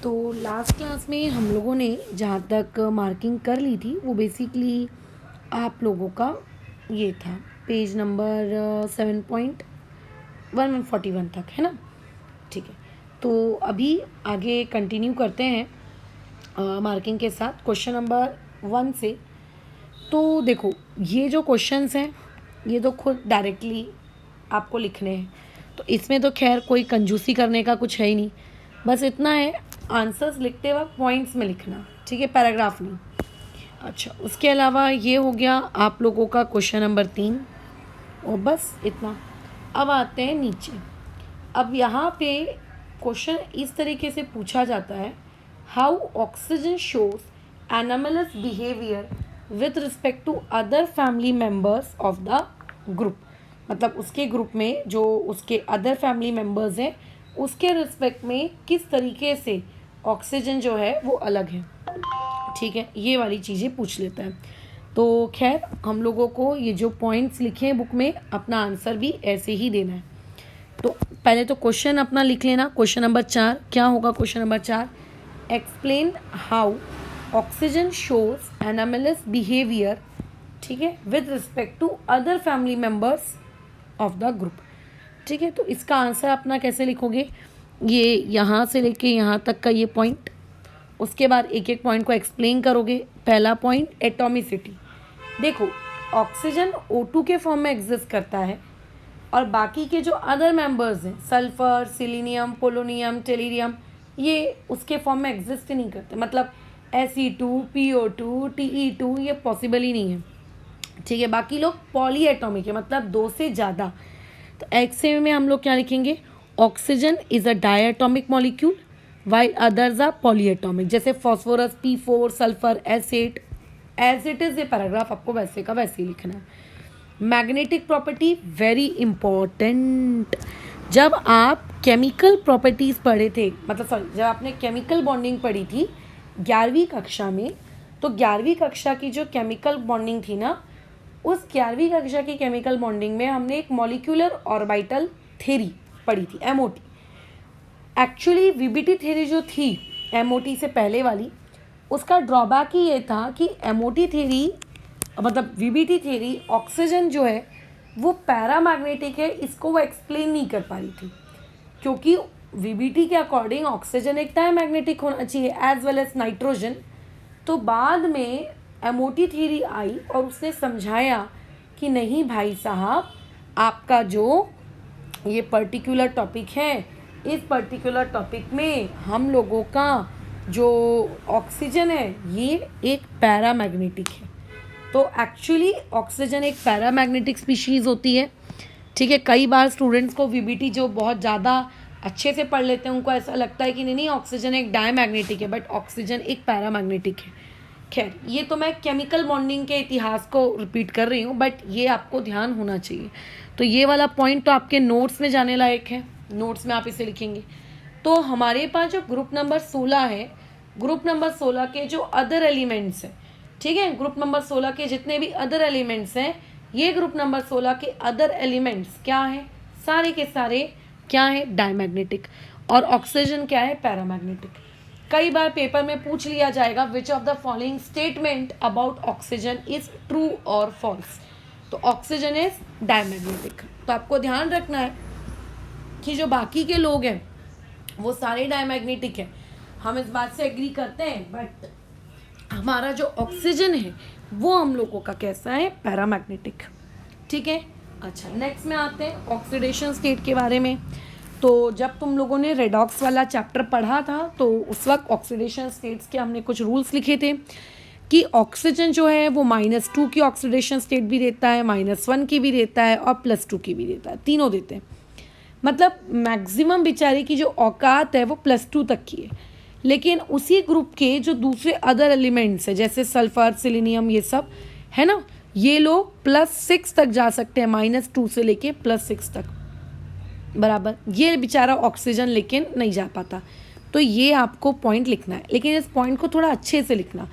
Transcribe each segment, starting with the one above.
तो last class में हम लोगों ने जहाँ तक मार्किंग कर ली थी वो बेसिकली आप लोगों का ये था पेज नंबर 7.1141 तक, है ना। ठीक है, तो अभी आगे कंटिन्यू करते हैं मार्किंग के साथ क्वेश्चन नंबर 1 से। तो देखो, ये जो क्वेश्चंस हैं ये तो खुद डायरेक्टली आपको लिखने हैं, तो इसमें तो खैर कोई कंजूसी करने का कुछ है ही नहीं। बस इतना है, आंसर्स लिखते वक्त पॉइंट्स में लिखना, ठीक है, पैराग्राफ नहीं। अच्छा, उसके अलावा ये हो गया आप लोगों का क्वेश्चन नंबर 3 और बस इतना। अब आते हैं नीचे। अब यहाँ पे क्वेश्चन इस तरीके से पूछा जाता है, how oxygen shows anomalous behaviour with respect to other family members of the group. मतलब उसके ग्रुप में जो उसके अदर फैमिली मेम्बर्स हैं उसके रिस्पेक्ट में किस तरीके से ऑक्सीजन जो है वो अलग है। ठीक है, ये वाली चीज़ें पूछ लेता है। तो खैर हम लोगों को ये जो पॉइंट्स लिखे हैं बुक में अपना आंसर भी ऐसे ही देना है। तो पहले तो क्वेश्चन अपना लिख लेना। क्वेश्चन नंबर 4 क्या होगा? Question number 4, explain how oxygen shows anomalous behaviour, ठीक है, with respect to other family members of the group. ठीक है, तो इसका आंसर अपना कैसे लिखोगे? ये यहाँ से लेके यहाँ तक का ये पॉइंट, उसके बाद एक एक पॉइंट को एक्सप्लेन करोगे। पहला पॉइंट, एटॉमिसिटी। देखो, ऑक्सीजन O2 के फॉर्म में एग्जिस्ट करता है और बाकी के जो अदर मेंबर्स हैं सल्फर, सिलीनियम, पोलोनियम, टेलीरियम, ये उसके फॉर्म में एग्जिस्ट ही नहीं करते। मतलब Se2, PO2, Te2 ये पॉसिबल ही नहीं है। ठीक है, बाकी लोग पॉली एटॉमिक है, मतलब 2 से ज़्यादा। तो एक्से में हम लोग क्या लिखेंगे? Oxygen is a diatomic molecule while others are polyatomic. जैसे phosphorus P4, sulphur S8, as it is. ये पैराग्राफ आपको वैसे का वैसे ही लिखना है। Magnetic property very important. जब आप केमिकल प्रॉपर्टीज़ पढ़े थे, मतलब सॉरी, जब आपने केमिकल बॉन्डिंग पढ़ी थी 11वीं कक्षा में, तो 11वीं कक्षा की जो केमिकल बॉन्डिंग थी ना, उस 11वीं कक्षा की केमिकल बॉन्डिंग में हमने एक मॉलिक्यूलर ऑर्बिटल थ्योरी पढ़ी थी, MOT। एक्चुअली VBT थ्योरी जो थी MOT से पहले वाली, उसका ड्रॉबैक ही ये था कि MOT थ्योरी मतलब VBT थ्योरी ऑक्सीजन जो है वो पैरामैग्नेटिक है, इसको वो एक्सप्लेन नहीं कर पा रही थी, क्योंकि VBT के अकॉर्डिंग ऑक्सीजन एक डायमैग्नेटिक होना चाहिए एज वेल एज नाइट्रोजन। तो बाद में MOT थ्योरी आई और उसने समझाया कि नहीं भाई साहब, आपका जो ये पर्टिकुलर टॉपिक है, इस पर्टिकुलर टॉपिक में हम लोगों का जो ऑक्सीजन है ये एक पैरामैग्नेटिक है। तो एक्चुअली ऑक्सीजन एक पैरामैग्नेटिक स्पीशीज़ होती है। ठीक है, कई बार स्टूडेंट्स को VBT जो बहुत ज़्यादा अच्छे से पढ़ लेते हैं उनको ऐसा लगता है कि नहीं ऑक्सीजन एक डायमैग्नेटिक है, बट ऑक्सीजन एक पैरामैग्नेटिक है। खैर, ये तो मैं केमिकल बॉन्डिंग के इतिहास को रिपीट कर रही हूँ, बट ये आपको ध्यान होना चाहिए। तो ये वाला पॉइंट तो आपके नोट्स में जाने लायक है, नोट्स में आप इसे लिखेंगे। तो हमारे पास जो ग्रुप नंबर 16 है, ग्रुप नंबर 16 के जो अदर एलिमेंट्स हैं, ठीक है, ग्रुप नंबर 16 के जितने भी अदर एलिमेंट्स हैं, ये ग्रुप नंबर 16 के अदर एलिमेंट्स क्या हैं? सारे के सारे क्या है? डायमैग्नेटिक। और ऑक्सीजन क्या है? पैरामैग्नेटिक। कई बार पेपर में पूछ लिया जाएगा, which of the following statement about oxygen is true और फॉल्स। तो ऑक्सीजन इज डायमैग्नेटिक। तो आपको ध्यान रखना है कि जो बाकी के लोग हैं वो सारे डायमैग्नेटिक हैं, हम इस बात से एग्री करते हैं, बट हमारा जो ऑक्सीजन है वो हम लोगों का कैसा है? पैरामैग्नेटिक। ठीक है, अच्छा, नेक्स्ट में आते हैं ऑक्सीडेशन स्टेट के बारे में। तो जब तुम लोगों ने रेडॉक्स वाला चैप्टर पढ़ा था तो उस वक्त ऑक्सीडेशन स्टेट्स के हमने कुछ रूल्स लिखे थे कि ऑक्सीजन जो है वो -2 की ऑक्सीडेशन स्टेट भी देता है, -1 की भी देता है और +2 की भी देता है, तीनों देते हैं। मतलब मैक्सिमम बेचारे की जो औकात है वो +2 तक की है। लेकिन उसी ग्रुप के जो दूसरे अदर एलिमेंट्स हैं जैसे सल्फर, सिलीनियम, ये सब है ना, ये लोग +6 तक जा सकते हैं, -2 से लेके +6 तक बराबर। ये बेचारा ऑक्सीजन लेकिन नहीं जा पाता। तो ये आपको पॉइंट लिखना है, लेकिन इस पॉइंट को थोड़ा अच्छे से लिखना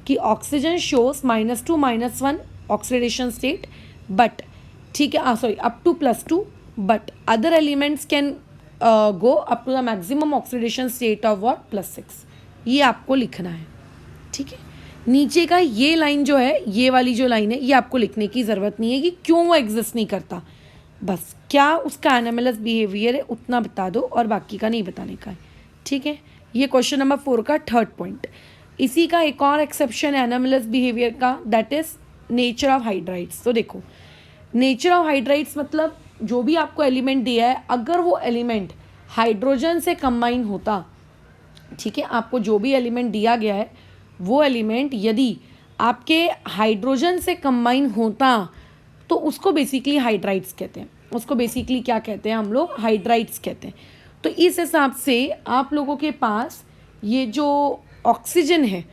कि oxygen shows -2, -1 oxidation state, but ठीक है, sorry, up to +2, but other elements can go up to the maximum oxidation state of what +6, ये आपको लिखना है। ठीक है, नीचे का ये लाइन जो है, ये वाली जो लाइन है, ये आपको लिखने की ज़रूरत नहीं है कि क्यों वो एग्जिस्ट नहीं करता, बस क्या उसका एनामेलस बिहेवियर है उतना बता दो और बाकी का नहीं बताने का है। ठीक है, ये क्वेश्चन नंबर 4 का थर्ड पॉइंट। इसी का एक और एक्सेप्शन है एनामेलस बिहेवियर का, that is nature of hydrides. तो देखो, नेचर ऑफ हाइड्राइड्स मतलब जो भी आपको एलिमेंट दिया है, अगर वो एलिमेंट हाइड्रोजन से कंबाइन होता, ठीक है, आपको जो भी एलिमेंट दिया गया है वो एलिमेंट यदि आपके हाइड्रोजन से कंबाइन होता तो उसको बेसिकली हाइड्राइड्स कहते हैं। उसको बेसिकली क्या कहते हैं हम लोग, हाइड्राइड्स कहते हैं। तो इस हिसाब से आप लोगों के पास ये जो ऑक्सीजन है,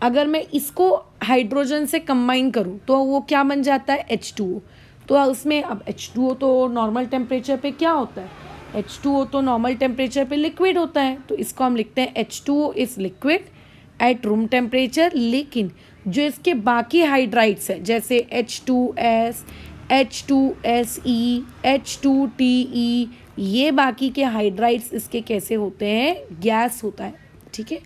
अगर मैं इसको हाइड्रोजन से कंबाइन करूँ तो वो क्या बन जाता है, H2O। तो उसमें अब H2O तो नॉर्मल टेम्परेचर पे क्या होता है, H2O तो नॉर्मल टेम्परेचर पे लिक्विड होता है, तो इसको हम लिखते हैं H2O is liquid at room temperature. लेकिन जो इसके बाकी हाइड्राइड्स है जैसे H2S, H2SE, H2TE, ये बाकी के हाइड्राइड्स इसके कैसे होते हैं, गैस होता है। ठीक है,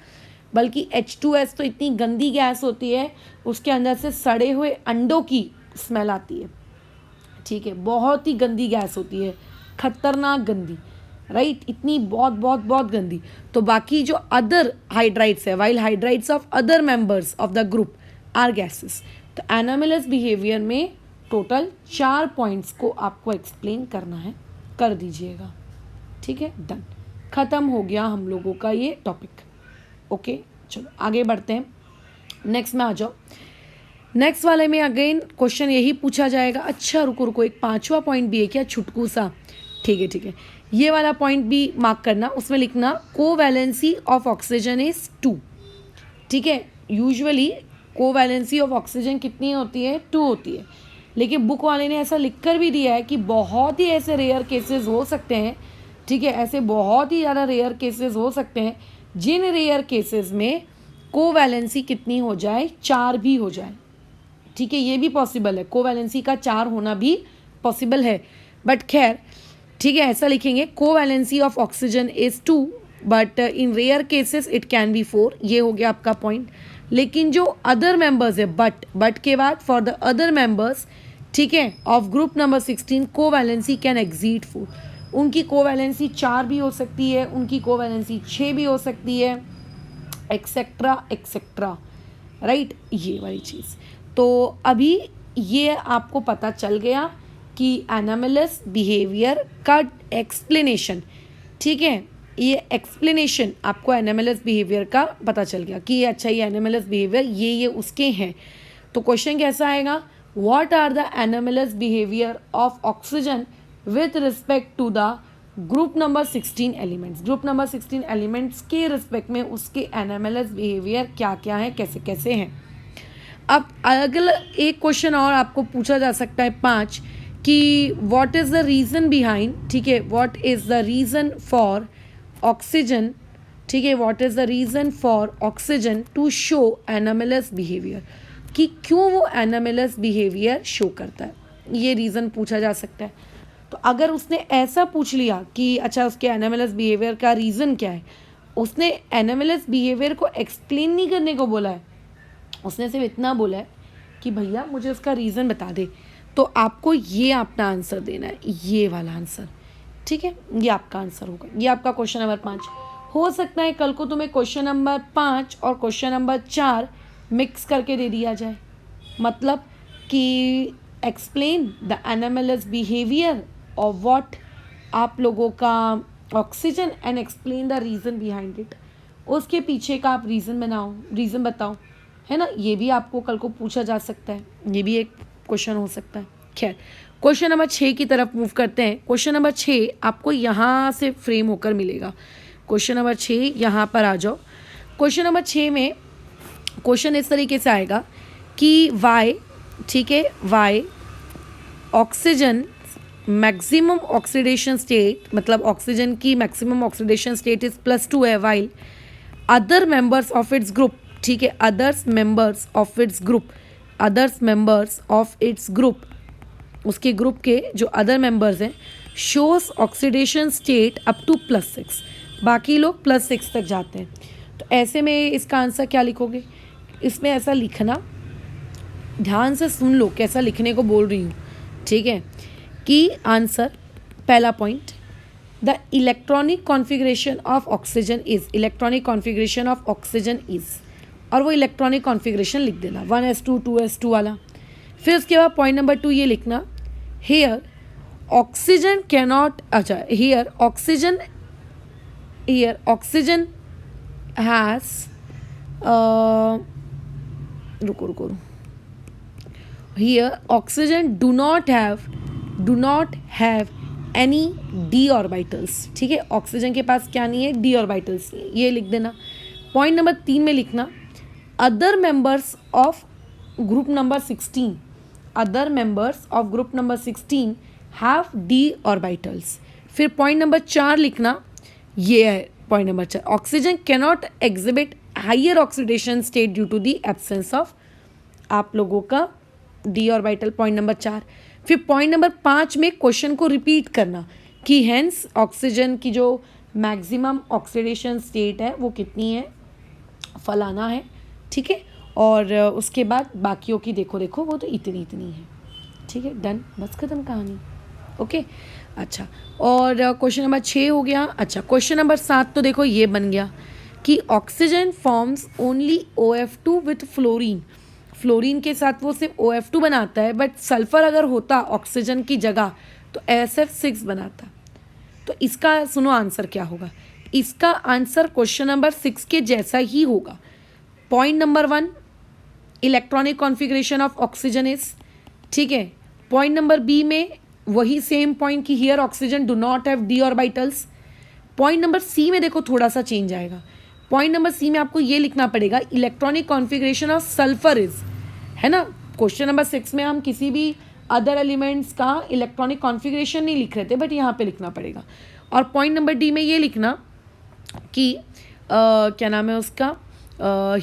बल्कि H2S तो इतनी गंदी गैस होती है, उसके अंदर से सड़े हुए अंडों की स्मेल आती है। ठीक है, बहुत ही गंदी गैस होती है, खतरनाक गंदी, राइट, इतनी बहुत बहुत बहुत गंदी। तो बाकी जो अदर हाइड्राइड्स है, while hydrides of other members of the group are gases. तो एनामेलस बिहेवियर में टोटल 4 पॉइंट्स को आपको एक्सप्लेन करना है, कर दीजिएगा। ठीक है, डन, ख़त्म हो गया हम लोगों का ये टॉपिक। ओके, चलो आगे बढ़ते हैं, नेक्स्ट में आ जाओ। नेक्स्ट वाले में अगेन क्वेश्चन यही पूछा जाएगा। अच्छा रुको रुको, एक 5वां पॉइंट भी है क्या, छुटकू सा। ठीक है ठीक है, ये वाला पॉइंट भी मार्क करना, उसमें लिखना कोवैलेंसी ऑफ ऑक्सीजन इज 2। ठीक है, यूजुअली कोवैलेंसी ऑफ ऑक्सीजन कितनी होती है, 2 होती है, लेकिन बुक वाले ने ऐसा लिख कर भी दिया है कि बहुत ही ऐसे रेयर केसेस हो सकते हैं। ठीक है, ऐसे बहुत ही ज़्यादा रेयर केसेस हो सकते हैं जिन रेयर केसेस में कोवैलेंसी कितनी हो जाए, 4 भी हो जाए। ठीक है, ये भी पॉसिबल है, कोवैलेंसी का 4 होना भी पॉसिबल है, बट खैर ठीक है, ऐसा लिखेंगे covalency of oxygen is 2 but in rare cases it can be 4। ये हो गया आपका पॉइंट। लेकिन जो अदर मेंबर्स है, बट के बाद फॉर द अदर मेंबर्स, ठीक है, of group number 16 covalency can exceed 4। उनकी कोवैलेंसी 4 भी हो सकती है, उनकी कोवैलेंसी 6 भी हो सकती है, एक्सेट्रा एक्सेट्रा, राइट, ये वाली चीज़। तो अभी ये आपको पता चल गया कि एनामेलस बिहेवियर का एक्सप्लेनेशन, ठीक है, ये एक्सप्लेनेशन आपको एनामेलस बिहेवियर का पता चल गया कि अच्छा ये एनामेलस बिहेवियर ये उसके हैं। तो क्वेश्चन कैसा आएगा, what are the anomalous behaviour of oxygen with respect to the group number 16 elements. Group number 16 elements के रिस्पेक्ट में उसके एनामेलस बिहेवियर क्या क्या है, कैसे कैसे हैं। अब अगला एक क्वेश्चन और आपको पूछा जा सकता है 5 कि what is the reason behind, ठीक है, what is the reason for oxygen, ठीक है, what is the reason for oxygen to show anomalous behaviour, कि क्यों वो एनामेलस बिहेवियर शो करता है, ये रीज़न पूछा जा सकता है। तो अगर उसने ऐसा पूछ लिया कि अच्छा उसके एनामेलस बिहेवियर का रीज़न क्या है, उसने एनामेलस बिहेवियर को एक्सप्लेन नहीं करने को बोला है, उसने सिर्फ इतना बोला है कि भैया मुझे उसका रीज़न बता दे, तो आपको ये अपना आंसर देना है, ये वाला आंसर। ठीक है, ये आपका आंसर होगा, ये आपका क्वेश्चन नंबर 5। हो सकता है कल को तुम्हें क्वेश्चन नंबर 5 और क्वेश्चन नंबर 4 मिक्स करके दे दिया जाए, मतलब कि explain the anomalous behaviour of what, आप लोगों का oxygen, and explain the reason behind it, उसके पीछे का आप रीज़न बताओ, है ना। ये भी आपको कल को पूछा जा सकता है, ये भी एक क्वेश्चन हो सकता है। खैर, क्वेश्चन नंबर 6 की तरफ मूव करते हैं। क्वेश्चन नंबर 6 आपको यहाँ से फ्रेम होकर मिलेगा। क्वेश्चन नंबर 6 यहाँ पर आ जाओ। क्वेश्चन नंबर 6 में क्वेश्चन इस तरीके से आएगा कि वाई, ठीक है, why oxygen maximum oxidation state, मतलब ऑक्सीजन की मैक्सिमम ऑक्सीडेशन स्टेट इज +2 है, while other members of its group, ठीक है, others members of its group, others members of its group, उसके ग्रुप के जो अदर मेंबर्स हैं shows oxidation state up to +6, बाकी लोग +6 तक जाते हैं। तो ऐसे में इसका आंसर क्या लिखोगे? इसमें ऐसा लिखना, ध्यान से सुन लो कैसा लिखने को बोल रही हूँ, ठीक है, कि आंसर पहला point, the electronic configuration of oxygen is, electronic configuration of oxygen is, और वो इलेक्ट्रॉनिक कॉन्फ़िगरेशन लिख देना 1s2 2s2 वाला। फिर उसके बाद पॉइंट नंबर 2 ये लिखना, हेयर ऑक्सीजन कैनॉट, अच्छा हेयर ऑक्सीजन हैज़, रुको, here oxygen do not have any d orbitals, ठीक है, ऑक्सीजन के पास क्या नहीं है? d orbitals नहीं है, ये लिख देना। पॉइंट नंबर 3 में लिखना, other members of group number 16, other members of group number 16 have d orbitals। फिर पॉइंट नंबर 4 लिखना, ये है point number 4, oxygen cannot exhibit higher oxidation state due to the absence of, आप लोगों का डी ऑर्बिटल, पॉइंट नंबर 4। फिर point number 5 में question को रिपीट करना कि हेंस ऑक्सीजन की जो मैक्सिमम ऑक्सीडेशन स्टेट है वो कितनी है, फलाना है, ठीक है, और उसके बाद बाकियों की देखो वो तो इतनी है, ठीक है, डन, बस खत्म कहानी, ओके। अच्छा, और क्वेश्चन नंबर 6 हो गया। अच्छा, क्वेश्चन नंबर 7 तो देखो ये बन गया कि oxygen forms only OF2 with fluorine, fluorine के साथ वो सिर्फ OF2 बनाता है, बट सल्फर अगर होता ऑक्सीजन की जगह तो SF6 बनाता। तो इसका सुनो आंसर क्या होगा, इसका आंसर क्वेश्चन नंबर 6 के जैसा ही होगा। Point number 1, electronic configuration of oxygen is, ठीक है। पॉइंट नंबर बी में वही सेम पॉइंट कि here oxygen do not have d orbitals. Point number C में देखो थोड़ा सा चेंज आएगा, पॉइंट नंबर सी में आपको ये लिखना पड़ेगा, electronic configuration of sulphur is, है ना। क्वेश्चन नंबर 6 में हम किसी भी अदर एलिमेंट्स का इलेक्ट्रॉनिक कॉन्फ़िगरेशन नहीं लिख रहे थे, बट यहाँ पे लिखना पड़ेगा। और पॉइंट नंबर डी में ये लिखना कि क्या नाम है उसका,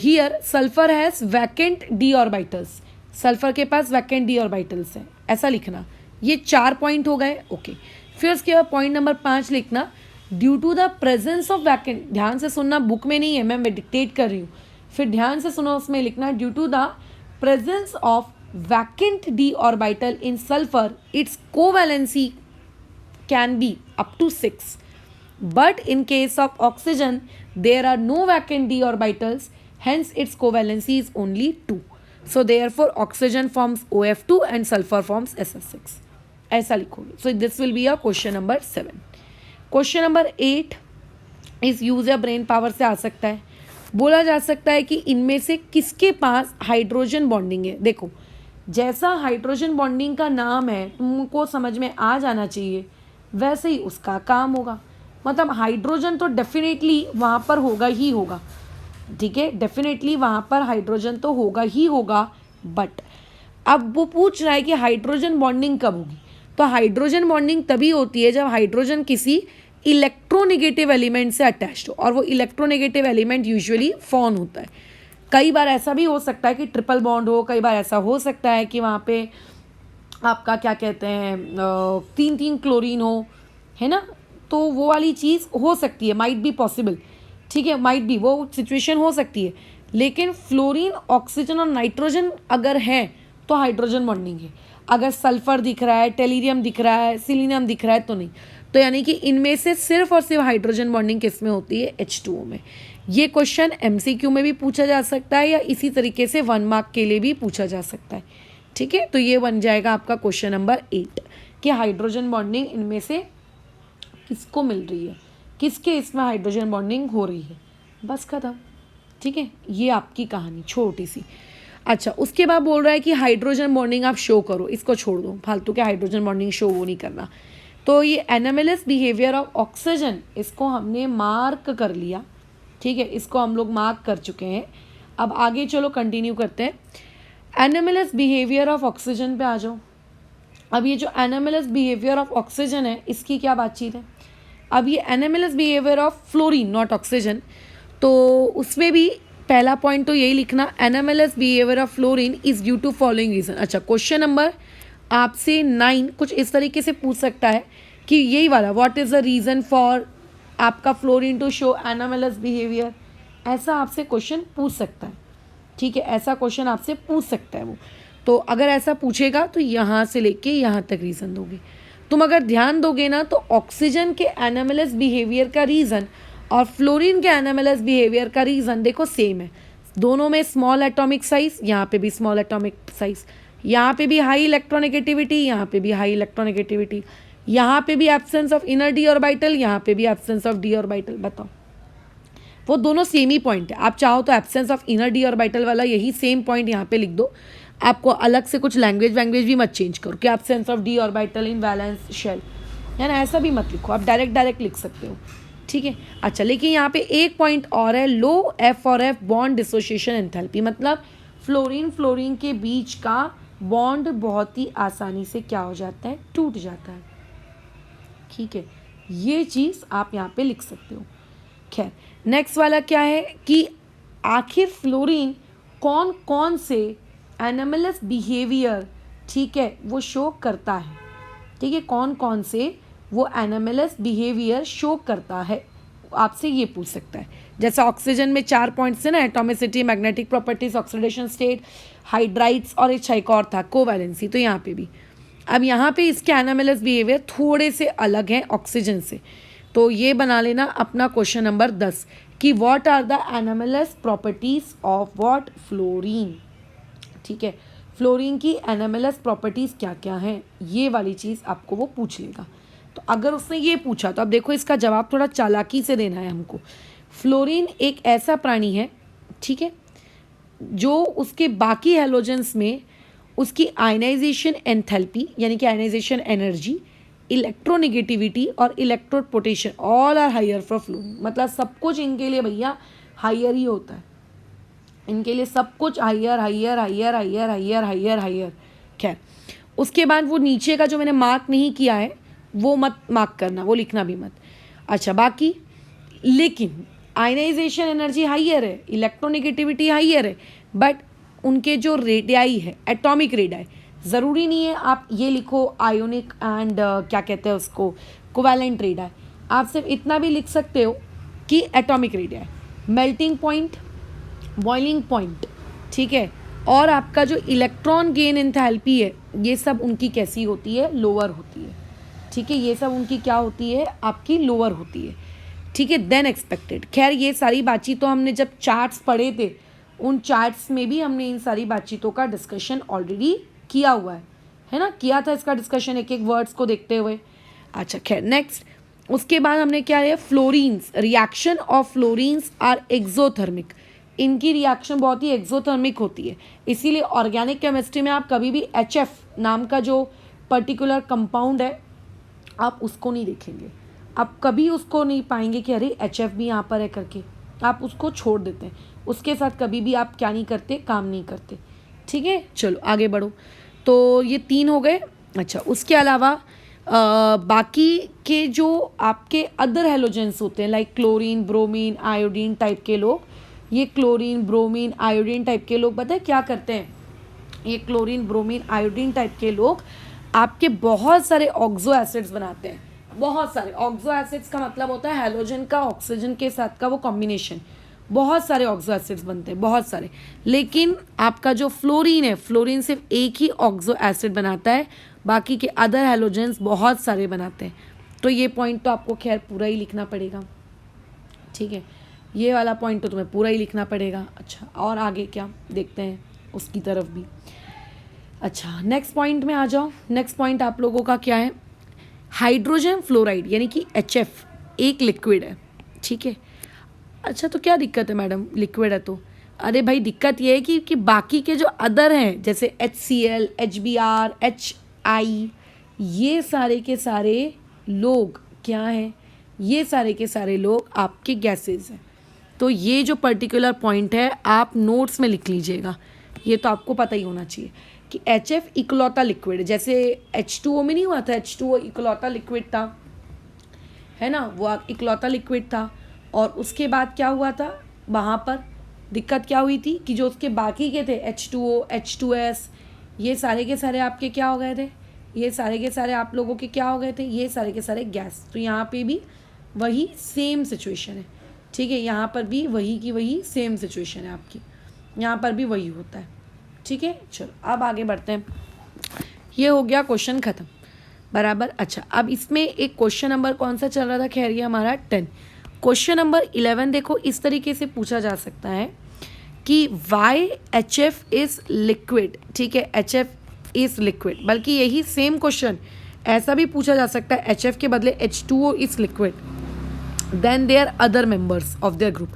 here sulphur has vacant d orbitals, sulphur के पास वैकेंट d ऑर्बिटल्स है, ऐसा लिखना। ये 4 पॉइंट हो गए, ओके। फिर उसके बाद पॉइंट नंबर 5 लिखना, due to the presence of vacant, ध्यान से सुनना, बुक में नहीं है, मैं डिक्टेट कर रही हूँ, फिर ध्यान से सुनो, उसमें लिखना due to the presence of vacant d orbital in sulphur its covalency can be up to 6, but in case of oxygen there are no vacant d orbitals, hence its covalency is only 2, so therefore oxygen forms OF2 and sulfur forms SF6, ऐसा लिखोगे। so this will be a question number 7। Question number 8 इस use या brain power से आ सकता है, बोला जा सकता है कि इनमें से किसके पास हाइड्रोजन बॉन्डिंग है। देखो, जैसा हाइड्रोजन बॉन्डिंग का नाम है तुमको समझ में आ जाना चाहिए, वैसे ही उसका काम होगा। मतलब हाइड्रोजन तो डेफिनेटली वहाँ पर होगा ही होगा, ठीक है, डेफिनेटली वहाँ पर हाइड्रोजन तो होगा ही होगा, बट अब वो पूछ रहा है कि हाइड्रोजन बॉन्डिंग कब होगी। तो हाइड्रोजन बॉन्डिंग तभी होती है जब हाइड्रोजन किसी इलेक्ट्रोनेगेटिव एलिमेंट से अटैच्ड हो, और वो इलेक्ट्रोनेगेटिव एलिमेंट यूजुअली फोन होता है। कई बार ऐसा भी हो सकता है कि ट्रिपल बॉन्ड हो, कई बार ऐसा हो सकता है कि वहाँ पे आपका क्या कहते हैं 3 क्लोरीन हो, है ना, तो वो वाली चीज़ हो सकती है, माइट बी पॉसिबल, ठीक है, माइट बी वो सिचुएशन हो सकती है। लेकिन फ्लोरीन, ऑक्सीजन और नाइट्रोजन अगर है तो हाइड्रोजन बॉन्डिंग है। अगर सल्फर दिख रहा है, टेलीरियम दिख रहा है, सिलीनियम दिख रहा है तो नहीं। तो यानी कि इनमें से सिर्फ और सिर्फ हाइड्रोजन बॉन्डिंग किस में होती है, H2O में। ये क्वेश्चन MCQ में भी पूछा जा सकता है या इसी तरीके से 1 मार्क के लिए भी पूछा जा सकता है, ठीक है। तो ये बन जाएगा आपका क्वेश्चन नंबर 8 कि हाइड्रोजन बॉन्डिंग इनमें से किसको मिल रही है, किसके इसमें हाइड्रोजन बॉन्डिंग हो रही है, बस खत्म, ठीक है। ये आपकी कहानी छोटी सी। अच्छा, उसके बाद बोल रहा है कि हाइड्रोजन बॉन्डिंग आप शो करो, इसको छोड़ दो, फालतू के हाइड्रोजन बॉन्डिंग शो वो नहीं करना। तो ये एनामेलस बिहेवियर ऑफ ऑक्सीजन, इसको हमने मार्क कर लिया, ठीक है, इसको हम लोग मार्क कर चुके हैं। अब आगे चलो कंटिन्यू करते हैं। एनामेलस बिहेवियर ऑफ ऑक्सीजन पे आ जाओ। अब ये जो एनामेलस बिहेवियर ऑफ ऑक्सीजन है इसकी क्या बातचीत है। अब ये anomalous behaviour of fluorine not oxygen, तो उसमें भी पहला पॉइंट तो यही लिखना, anomalous behaviour of fluorine is due to following reason. अच्छा, क्वेश्चन नंबर आपसे 9 कुछ इस तरीके से पूछ सकता है कि यही वाला what is the reason for आपका fluorine to show anomalous behaviour, ऐसा आपसे क्वेश्चन पूछ सकता है। ठीक है, ऐसा क्वेश्चन आपसे पूछ सकता है वो। तो अगर ऐसा पूछेगा तो यहाँ से लेके यहाँ तक रीज़न दोगे। तुम अगर ध्यान दोगे ना तो ऑक्सीजन के एनामेलस बिहेवियर का रीज़न और फ्लोरीन के एनामेलस बिहेवियर का रीज़न देखो सेम है। दोनों में स्मॉल एटॉमिक साइज, यहाँ पे भी स्मॉल एटॉमिक साइज, यहाँ पे भी हाई इलेक्ट्रोनेगेटिविटी, यहाँ पे भी हाई इलेक्ट्रोनेगेटिविटी, यहाँ पे भी absence of inner D orbital, यहाँ पे भी एब्सेंस ऑफ डी ऑर्बिटल। बताओ, वो दोनों सेम ही पॉइंट है। आप चाहो तो absence of inner D orbital वाला यही सेम पॉइंट यहाँ पे लिख दो। आपको अलग से कुछ लैंग्वेज भी मत चेंज करो कि absence of d orbital in valence shell, है ना, ऐसा भी मत लिखो। आप डायरेक्ट लिख सकते हो। ठीक है, अच्छा, लेकिन यहाँ पे एक पॉइंट और है, लो एफ और एफ बॉन्ड डिसोसिएशन एंथैल्पी, मतलब फ्लोरीन के बीच का बॉन्ड बहुत ही आसानी से क्या हो जाता है, टूट जाता है। ठीक है, ये चीज़ आप यहाँ पे लिख सकते हो। खैर, नेक्स्ट वाला क्या है कि आखिर फ्लोरीन कौन कौन से एनामेलस बिहेवियर, ठीक है, वो शो करता है। ठीक है, कौन कौन से वो एनामेलस बिहेवियर शो करता है, आपसे ये पूछ सकता है। जैसे ऑक्सीजन में 4 पॉइंट्स है ना, atomicity, magnetic properties, oxidation state, hydrides और एक और था कोवैलेंसी। तो यहाँ पे भी, अब यहाँ पे इसके एनामेलस बिहेवियर थोड़े से अलग हैं ऑक्सीजन से। तो ये बना लेना अपना क्वेश्चन नंबर 10 कि what are the anomalous properties of what, fluorine. ठीक है, फ्लोरीन की एनामेलस प्रॉपर्टीज़ क्या क्या हैं, ये वाली चीज़ आपको वो पूछ लेगा। तो अगर उसने ये पूछा तो अब देखो इसका जवाब थोड़ा चालाकी से देना है हमको। फ्लोरीन एक ऐसा प्राणी है, ठीक है, जो उसके बाकी हैलोजेंस में उसकी आयनाइजेशन एंथैल्पी यानी कि आयनाइजेशन एनर्जी, इलेक्ट्रोनेगेटिविटी और electrode potential all are higher for fluorine. मतलब सब कुछ इनके लिए भैया हायर ही होता है, इनके लिए सब कुछ higher higher higher higher higher higher higher. खैर, उसके बाद वो नीचे का जो मैंने मार्क नहीं किया है वो मत मार्क करना, वो लिखना भी मत। अच्छा, बाकी लेकिन आयनाइजेशन एनर्जी हाइयर है, इलेक्ट्रोनेगेटिविटी हाइयर है, बट उनके जो रेडियाई है, एटॉमिक रेडियाई, ज़रूरी नहीं है आप ये लिखो आयोनिक एंड क्या कहते हैं उसको, कोवैलेंट रेडियाई। आप सिर्फ इतना भी लिख सकते हो कि atomic radii, melting point, boiling point, ठीक है, और आपका जो इलेक्ट्रॉन गेन एंथैल्पी है, ये सब उनकी कैसी होती है, लोअर होती है। ठीक है, ये सब उनकी क्या होती है, आपकी लोअर होती है। ठीक है, देन एक्सपेक्टेड। खैर, ये सारी बातचीत तो हमने जब चार्ट्स पढ़े थे, उन चार्ट्स में भी हमने इन सारी बातचीतों का डिस्कशन ऑलरेडी किया हुआ है ना, किया था इसका डिस्कशन एक एक वर्ड्स को देखते हुए। अच्छा, खैर, नेक्स्ट उसके बाद हमने क्या है, fluorines, reaction of fluorines are exothermic. इनकी रिएक्शन बहुत ही एक्सोथर्मिक होती है, इसीलिए ऑर्गेनिक केमिस्ट्री में आप कभी भी HF नाम का जो पर्टिकुलर कंपाउंड है आप उसको नहीं देखेंगे, आप कभी उसको नहीं पाएंगे कि अरे HF भी यहाँ पर है करके, आप उसको छोड़ देते हैं, उसके साथ कभी भी आप क्या नहीं करते, काम नहीं करते। ठीक है, चलो आगे बढ़ो। तो ये 3 हो गए। अच्छा, उसके अलावा बाकी के जो आपके अदर हेलोजेंस होते हैं like chlorine, bromine, iodine type के लोग, ये क्लोरीन, ब्रोमीन, आयोडीन टाइप के लोग पता है क्या करते हैं, ये क्लोरीन, ब्रोमीन, आयोडीन टाइप के लोग आपके बहुत सारे ऑक्सो एसिड्स बनाते हैं। बहुत सारे ऑक्सो एसिड्स का मतलब होता है हैलोजन का ऑक्सीजन के साथ का वो कॉम्बिनेशन। बहुत सारे ऑक्सो एसिड्स बनते हैं, बहुत सारे। लेकिन आपका जो फ्लोरीन है, फ्लोरीन सिर्फ एक ही ऑक्सो एसिड बनाता है, बाकी के अदर हैलोजेंस बहुत सारे बनाते हैं। तो ये पॉइंट तो आपको खैर पूरा ही लिखना पड़ेगा। ठीक है, ये वाला पॉइंट तो तुम्हें पूरा ही लिखना पड़ेगा। अच्छा, और आगे क्या देखते हैं उसकी तरफ भी। अच्छा, नेक्स्ट पॉइंट में आ जाओ। नेक्स्ट पॉइंट आप लोगों का क्या है, हाइड्रोजन फ्लोराइड यानी कि HF एक लिक्विड है। ठीक है, अच्छा, तो क्या दिक्कत है मैडम, लिक्विड है तो? अरे भाई, दिक्कत ये है कि बाकी के जो अदर हैं जैसे HCl, HBr, HI, ये सारे के सारे लोग क्या हैं, ये सारे के सारे लोग आपके गैसेज हैं। तो ये जो पर्टिकुलर पॉइंट है आप नोट्स में लिख लीजिएगा, ये तो आपको पता ही होना चाहिए कि HF इकलौता लिक्विड, जैसे H2O में नहीं हुआ था, H2O इकलौता लिक्विड था, है ना, वो इकलौता लिक्विड था। और उसके बाद क्या हुआ था, वहाँ पर दिक्कत क्या हुई थी कि जो उसके बाकी के थे H2O, H2S, ये सारे के सारे आपके क्या हो गए थे, ये सारे के सारे आप लोगों के क्या हो गए थे, ये सारे के सारे गैस। तो यहाँ पे भी वही सेम सिचुएशन है, ठीक है, यहाँ पर भी वही की वही सेम सिचुएशन है आपकी, यहाँ पर भी वही होता है, ठीक है। चलो अब आगे बढ़ते हैं। ये हो गया क्वेश्चन ख़त्म, बराबर। अच्छा, अब इसमें एक क्वेश्चन नंबर कौन सा चल रहा था, खैर ये हमारा 10। क्वेश्चन नंबर 11 देखो इस तरीके से पूछा जा सकता है कि वाई HF इज़ लिक्विड, ठीक है, HF इज़ लिक्विड। बल्कि यही सेम क्वेश्चन ऐसा भी पूछा जा सकता है, HF के बदले H2O is liquid, then their other members of their group,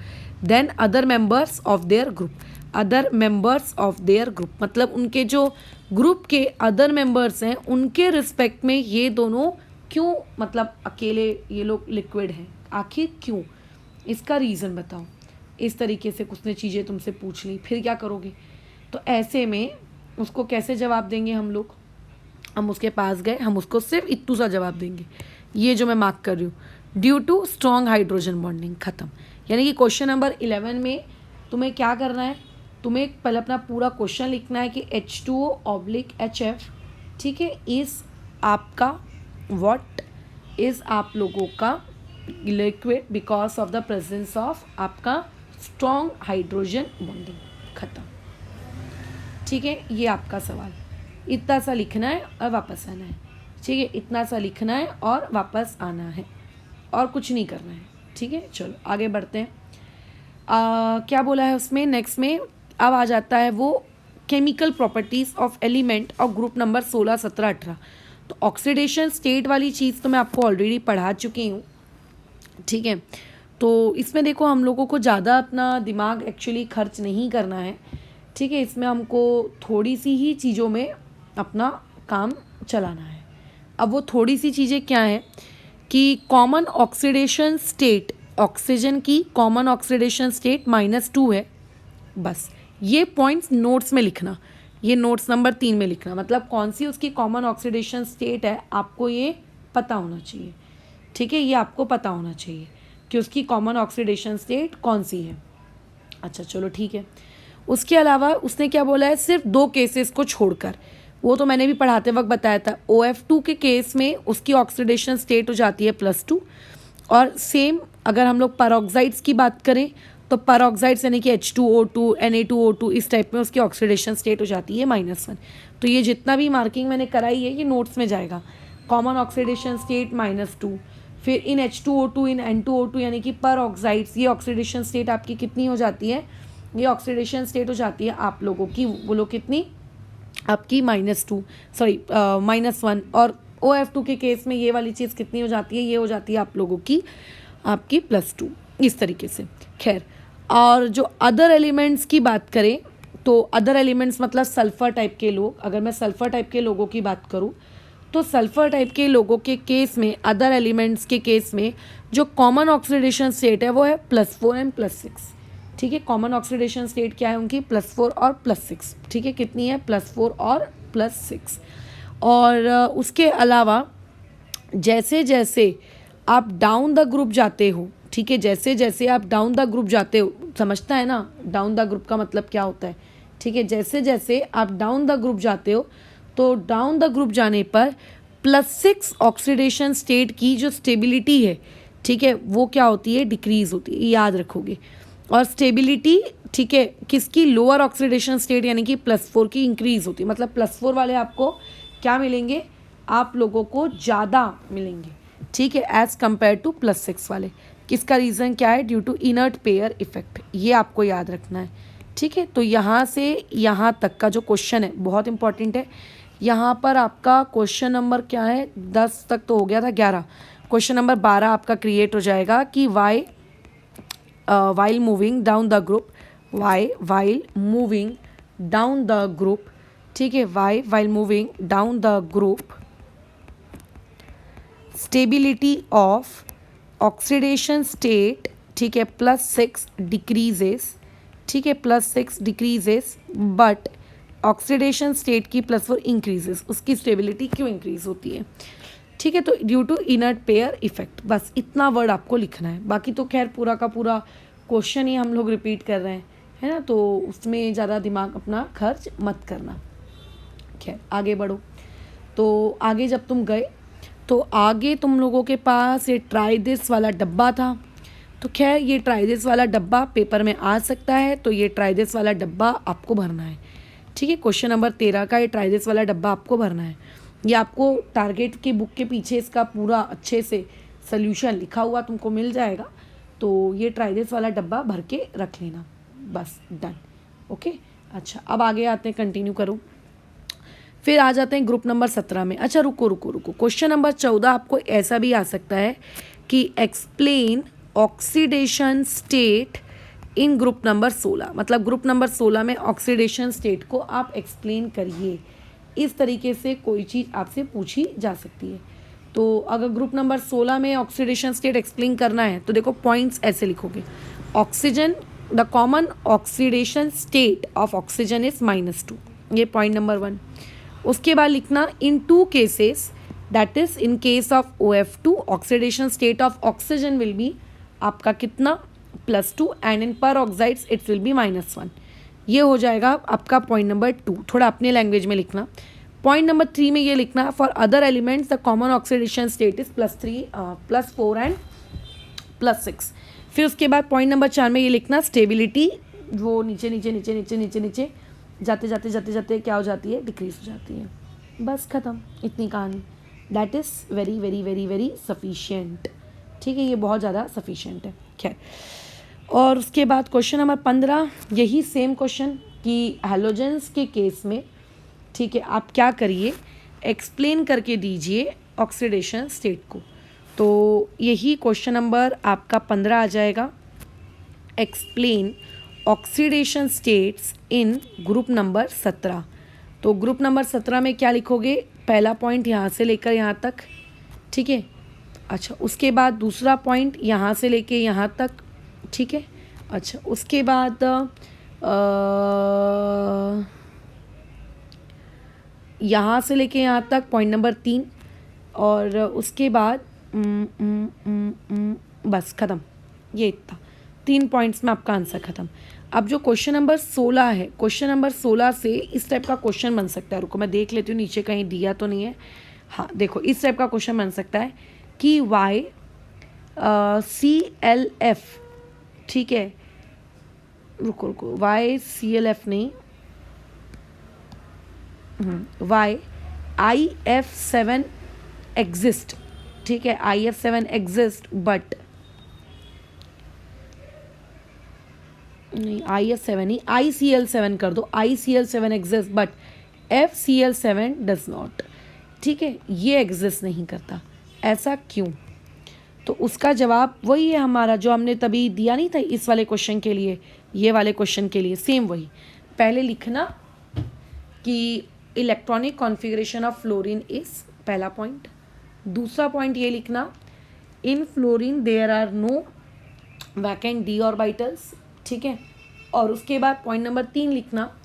then other members of their group, other members of their group, मतलब उनके जो ग्रुप के अदर मेंबर्स हैं उनके रिस्पेक्ट में ये दोनों क्यों, मतलब अकेले ये लोग लिक्विड हैं, आखिर क्यों, इसका रीज़न बताओ। इस तरीके से कुछ ने चीज़ें तुमसे पूछ ली, फिर क्या करोगे। तो ऐसे में उसको कैसे जवाब देंगे हम लोग, हम उसके पास गए, हम उसको सिर्फ इतू सा जवाब देंगे, ये जो मैं मार्क कर रही हूँ, due to strong hydrogen bonding, ख़त्म। यानी कि क्वेश्चन नंबर 11 में तुम्हें क्या करना है, तुम्हें पहले अपना पूरा क्वेश्चन लिखना है कि H2O/HF, ठीक है, इस आपका व्हाट इज़ आप लोगों का liquid because of the presence of आपका स्ट्रॉन्ग हाइड्रोजन बॉन्डिंग, ख़त्म, ठीक है। ये आपका सवाल, इतना सा लिखना है और वापस आना है, ठीक है, इतना सा लिखना है और वापस आना है, और कुछ नहीं करना है, ठीक है। चलो आगे बढ़ते हैं। क्या बोला है उसमें, नेक्स्ट में अब आ जाता है वो केमिकल प्रॉपर्टीज़ ऑफ एलिमेंट और ग्रुप नंबर 16, 17, 18। तो ऑक्सीडेशन स्टेट वाली चीज़ तो मैं आपको ऑलरेडी पढ़ा चुकी हूँ, ठीक है। तो इसमें देखो हम लोगों को ज़्यादा अपना दिमाग एक्चुअली खर्च नहीं करना है, ठीक है, इसमें हमको थोड़ी सी ही चीज़ों में अपना काम चलाना है। अब वो थोड़ी सी चीज़ें क्या हैं कि कॉमन ऑक्सीडेशन स्टेट, ऑक्सीजन की कॉमन ऑक्सीडेशन स्टेट -2 है, बस ये पॉइंट्स नोट्स में लिखना, ये नोट्स नंबर 3 में लिखना, मतलब कौन सी उसकी कॉमन ऑक्सीडेशन स्टेट है आपको ये पता होना चाहिए, ठीक है, ये आपको पता होना चाहिए कि उसकी कॉमन ऑक्सीडेशन स्टेट कौन सी है। अच्छा चलो ठीक है। उसके अलावा उसने क्या बोला है, सिर्फ 2 केसेस को छोड़कर, वो तो मैंने भी पढ़ाते वक्त बताया था, OF2 के केस में उसकी ऑक्सीडेशन स्टेट हो जाती है +2, और सेम अगर हम लोग पैरोक्साइड्स की बात करें तो पैरोक्साइड्स यानी कि H2O2, Na2O2 इस टाइप में उसकी ऑक्सीडेशन स्टेट हो जाती है -1। तो ये जितना भी मार्किंग मैंने कराई है ये नोट्स में जाएगा, कॉमन ऑक्सीडेशन स्टेट -2, फिर इन H2O2 इन N2O2 यानी कि पैरोक्साइड्स, ये ऑक्सीडेशन स्टेट आपकी कितनी हो जाती है, ये ऑक्सीडेशन स्टेट हो जाती है आप लोगों की, बोलो कितनी आपकी -1, और OF2 के केस में ये वाली चीज़ कितनी हो जाती है, ये हो जाती है आप लोगों की आपकी +2, इस तरीके से। खैर, और जो अदर एलिमेंट्स की बात करें तो अदर एलिमेंट्स मतलब सल्फ़र टाइप के लोग, अगर मैं सल्फ़र टाइप के लोगों की बात करूं तो सल्फ़र टाइप के लोगों के केस में, अदर एलिमेंट्स के केस में जो कॉमन ऑक्सीडेशन स्टेट है वो है +4 एंड +6, ठीक है। कॉमन ऑक्सीडेशन स्टेट क्या है उनकी, +4 और +6, ठीक है, कितनी है, +4 और +6। और उसके अलावा जैसे जैसे आप डाउन द ग्रुप जाते हो, ठीक है, जैसे जैसे आप डाउन द ग्रुप जाते हो, समझता है ना डाउन द ग्रुप का मतलब क्या होता है, ठीक है, जैसे जैसे आप डाउन द ग्रुप जाते हो तो डाउन द ग्रुप जाने पर +6 ऑक्सीडेशन स्टेट की जो स्टेबिलिटी है, ठीक है, वो क्या होती है, डिक्रीज होती है, याद रखोगे। और स्टेबिलिटी, ठीक है, किसकी, लोअर ऑक्सीडेशन स्टेट यानी कि +4 की इंक्रीज होती है, मतलब +4 वाले आपको क्या मिलेंगे, आप लोगों को ज़्यादा मिलेंगे, ठीक है, एज़ कम्पेयर टू +6 वाले। किसका रीज़न क्या है, due to inert pair effect, ये आपको याद रखना है, ठीक है। तो यहाँ से यहाँ तक का जो क्वेश्चन है बहुत इंपॉर्टेंट है। यहाँ पर आपका क्वेश्चन नंबर क्या है, 10 तक तो हो गया था, 11, क्वेश्चन नंबर 12 आपका क्रिएट हो जाएगा कि why while moving down the group, while moving down the group, ठीक है, while moving down the group stability of oxidation state, ठीक है, +6 डिक्रीजेस, ठीक है, +6 डिक्रीजेस, बट ऑक्सीडेशन स्टेट की +4 इंक्रीजेस, उसकी स्टेबिलिटी क्यों इंक्रीज होती है, ठीक है। तो due to inert pair effect, बस इतना वर्ड आपको लिखना है, बाकी तो खैर पूरा का पूरा क्वेश्चन ही हम लोग रिपीट कर रहे हैं, है ना, तो उसमें ज़्यादा दिमाग अपना खर्च मत करना। खैर आगे बढ़ो। तो आगे जब तुम गए तो आगे तुम लोगों के पास ये ट्राई दिस वाला डब्बा था। तो खैर ये ट्राई दिस वाला डब्बा पेपर में आ सकता है, तो ये ट्राई दिस वाला डब्बा आपको भरना है। ठीक है, क्वेश्चन नंबर 13 का ये ट्राई दिस वाला डब्बा आपको भरना है। ये आपको टारगेट की बुक के पीछे इसका पूरा अच्छे से सोल्यूशन लिखा हुआ तुमको मिल जाएगा। तो ये ट्राई दिस वाला डब्बा भर के रख लेना, बस डन। ओके, अच्छा अब आगे आते हैं, कंटिन्यू करो। फिर आ जाते हैं ग्रुप नंबर 17 में। अच्छा रुको रुको रुको, क्वेश्चन नंबर 14 आपको ऐसा भी आ सकता है कि explain oxidation state in group number 16। मतलब ग्रुप नंबर 16 में ऑक्सीडेशन स्टेट को आप एक्सप्लेन करिए। इस तरीके से कोई चीज़ आपसे पूछी जा सकती है। तो अगर ग्रुप नंबर 16 में ऑक्सीडेशन स्टेट एक्सप्लेन करना है तो देखो पॉइंट्स ऐसे लिखोगे। Oxygen, the common oxidation state of oxygen is -2, ये पॉइंट नंबर 1। उसके बाद लिखना इन 2 cases, that is in case of OF2 oxidation state of oxygen will be आपका कितना +2 एंड इन पर ऑक्साइड्स इट विल बी -1। ये हो जाएगा आपका पॉइंट नंबर 2। थोड़ा अपने लैंग्वेज में लिखना। पॉइंट नंबर 3 में ये लिखना for other elements the common oxidation state is +3 +4 and +6। फिर उसके बाद पॉइंट नंबर 4 में ये लिखना स्टेबिलिटी वो नीचे नीचे नीचे नीचे नीचे नीचे जाते जाते जाते जाते क्या हो जाती है, डिक्रीज हो जाती है। बस ख़त्म, इतनी कहानी। That is very very very very sufficient. ठीक है, ये बहुत ज़्यादा सफिशिएंट है। खैर, और उसके बाद क्वेश्चन नंबर 15, यही सेम क्वेश्चन कि हैलोजेंस के केस में, ठीक है, आप क्या करिए, एक्सप्लेन करके दीजिए ऑक्सीडेशन स्टेट को। तो यही क्वेश्चन नंबर आपका 15 आ जाएगा, explain oxidation states in group number 17। तो ग्रुप नंबर 17 में क्या लिखोगे, पहला पॉइंट यहाँ से लेकर यहाँ तक, ठीक है। अच्छा, उसके बाद दूसरा पॉइंट यहाँ से लेके यहाँ तक, ठीक है। अच्छा, उसके बाद यहाँ से लेके यहाँ तक पॉइंट नंबर 3, और उसके बाद बस ख़त्म। ये इतना 3 पॉइंट्स में आपका आंसर ख़त्म। अब जो क्वेश्चन नंबर 16 है, क्वेश्चन नंबर 16 से इस टाइप का क्वेश्चन बन सकता है। रुको मैं देख लेती हूँ नीचे कहीं दिया तो नहीं है। हाँ देखो, इस टाइप का क्वेश्चन बन सकता है कि YClF, ठीक है, रुको रुको, YClF नहीं, IF7 एग्जिस्ट, ठीक है, IF7 एग्जिस्ट बट नहीं, IF7 ही, ICl7 कर दो, ICl7 exist but FCl7 does not. ठीक है, ये एग्जिस्ट नहीं करता। ऐसा क्यों? तो उसका जवाब वही है हमारा जो हमने तभी दिया नहीं था इस वाले क्वेश्चन के लिए, ये वाले क्वेश्चन के लिए सेम वही। पहले लिखना कि electronic configuration of fluorine is, पहला पॉइंट। दूसरा पॉइंट ये लिखना in fluorine there are no vacant d orbitals, ठीक है। और उसके बाद पॉइंट नंबर 3 लिखना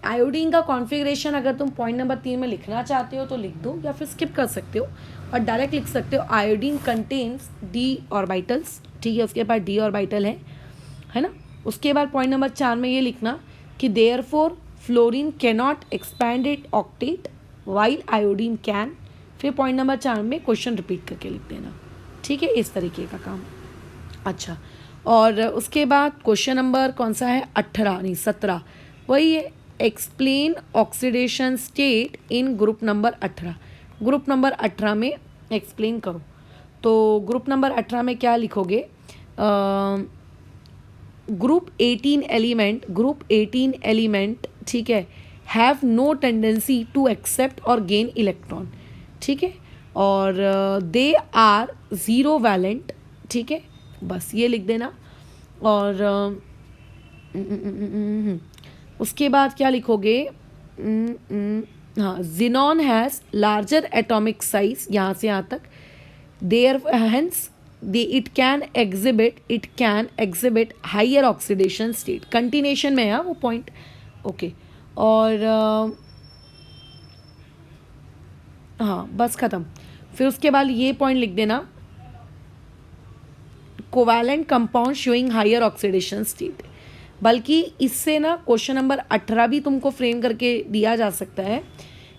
आयोडीन का कॉन्फ़िगरेशन। अगर तुम पॉइंट नंबर 3 में लिखना चाहते हो तो लिख दो, या फिर स्किप कर सकते हो और डायरेक्ट लिख सकते हो आयोडीन कंटेन्स डी ऑर्बिटल्स, ठीक है, उसके बाद डी ऑर्बिटल है ना। उसके बाद पॉइंट नंबर 4 में ये लिखना कि therefore fluorine cannot expand it octet while iodine can. फिर पॉइंट नंबर 4 में क्वेश्चन रिपीट करके लिख देना, ठीक है, इस तरीके का काम। अच्छा, और उसके बाद क्वेश्चन नंबर कौन सा है, 18 नहीं 17, वही है, explain oxidation state in group number 18। Group number 18 में एक्सप्लेन करो। तो ग्रुप नंबर 18 में क्या लिखोगे, ग्रुप 18 एलिमेंट, ठीक है, have no tendency to accept और गेन इलेक्ट्रॉन, ठीक है, और दे आर 0 वैलेंट, ठीक है, बस ये लिख देना। और उसके बाद क्या लिखोगे, हाँ, xenon has larger atomic size, यहाँ से यहाँ तक, there hence it can exhibit higher oxidation state. Continuation में है वो पॉइंट, ओके। और हाँ बस ख़त्म। फिर उसके बाद ये पॉइंट लिख देना covalent compound showing higher oxidation state. बल्कि इससे ना क्वेश्चन नंबर 18 भी तुमको फ्रेम करके दिया जा सकता है